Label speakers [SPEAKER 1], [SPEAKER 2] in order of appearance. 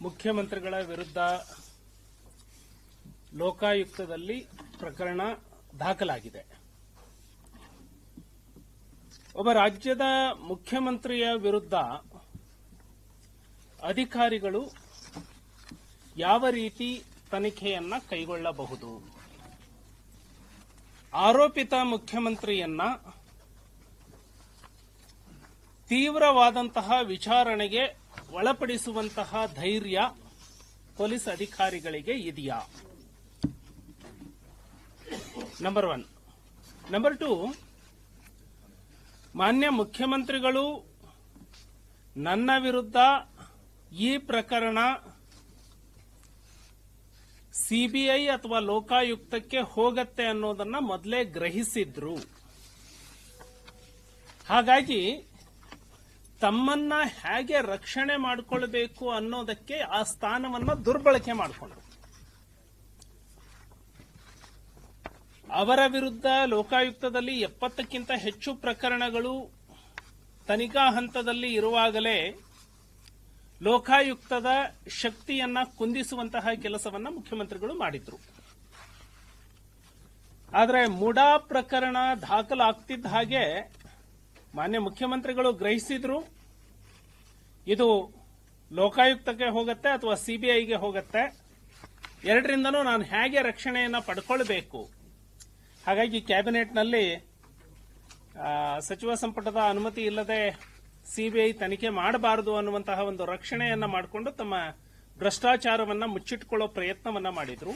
[SPEAKER 1] ಮುಖ್ಯಮಂತ್ರಿಗಳ ವಿರುದ್ಧ ಲೋಕಾಯುಕ್ತದಲ್ಲಿ ಪ್ರಕರಣ ದಾಖಲಾಗಿದೆ. ಒಬ್ಬ ರಾಜ್ಯದ ಮುಖ್ಯಮಂತ್ರಿಯ ವಿರುದ್ಧ ಅಧಿಕಾರಿಗಳು ಯಾವ ರೀತಿ ತನಿಖೆಯನ್ನ ಕೈಗೊಳ್ಳಬಹುದು? ಆರೋಪಿತ ಮುಖ್ಯಮಂತ್ರಿಯನ್ನ ತೀವ್ರವಾದಂತಹ ವಿಚಾರಣೆಗೆ ಒಳಪಡಿಸುವಂತಹ ಧೈರ್ಯ ಪೊಲೀಸ್ ಅಧಿಕಾರಿಗಳಿಗೆ ಇದೆಯಾ? ನಂಬರ್ 1. ನಂಬರ್ 2, ಮಾನ್ಯ ಮುಖ್ಯಮಂತ್ರಿಗಳು ನನ್ನ ವಿರುದ್ಧ ಈ ಪ್ರಕರಣ ಸಿಬಿಐ ಅಥವಾ ಲೋಕಾಯುಕ್ತಕ್ಕೆ ಹೋಗತ್ತೆ ಅನ್ನೋದನ್ನ ಮೊದಲೇ ಗ್ರಹಿಸಿದ್ರು. ಹಾಗಾಗಿ ತಮ್ಮನ್ನ ಹೇಗೆ ರಕ್ಷಣೆ ಮಾಡಿಕೊಳ್ಬೇಕು ಅನ್ನೋದಕ್ಕೆ ಆ ಸ್ಥಾನವನ್ನ ದುರ್ಬಳಕೆ ಮಾಡಿಕೊಂಡ್ರು. ಅವರ ವಿರುದ್ಧ ಲೋಕಾಯುಕ್ತದಲ್ಲಿ 70ಕ್ಕಿಂತ ಹೆಚ್ಚು ಪ್ರಕರಣಗಳು ತನಿಖಾ ಹಂತದಲ್ಲಿ ಇರುವಾಗಲೇ ಲೋಕಾಯುಕ್ತದ ಶಕ್ತಿಯನ್ನ ಕುಂದಿಸುವಂತಹ ಕೆಲಸವನ್ನ ಮುಖ್ಯಮಂತ್ರಿಗಳು ಮಾಡಿದ್ರು. ಆದರೆ ಮುಡಾ ಪ್ರಕರಣ ದಾಖಲಾಗ್ತಿದ್ದ ಹಾಗೆ ಮಾನ್ಯ ಮುಖ್ಯಮಂತ್ರಿಗಳು ಗ್ರಹಿಸಿದ್ರು, ಇದು ಲೋಕಾಯುಕ್ತಕ್ಕೆ ಹೋಗುತ್ತೆ ಅಥವಾ ಸಿಬಿಐಗೆ ಹೋಗುತ್ತೆ, ಎರಡರಿಂದನೂ ನಾನು ಹೇಗೆ ರಕ್ಷಣೆಯನ್ನ ಪಡ್ಕೊಳ್ಬೇಕು. ಹಾಗಾಗಿ ಕ್ಯಾಬಿನೆಟ್ನಲ್ಲಿ ಸಚಿವ ಸಂಪುಟದ ಅನುಮತಿ ಇಲ್ಲದೆ ಸಿಬಿಐ ತನಿಖೆ ಮಾಡಬಾರದು ಅನ್ನುವಂತಹ ಒಂದು ರಕ್ಷಣೆಯನ್ನ ಮಾಡಿಕೊಂಡು ತಮ್ಮ ಭ್ರಷ್ಟಾಚಾರವನ್ನ ಮುಚ್ಚಿಟ್ಟುಕೊಳ್ಳೋ ಪ್ರಯತ್ನವನ್ನ ಮಾಡಿದ್ರು.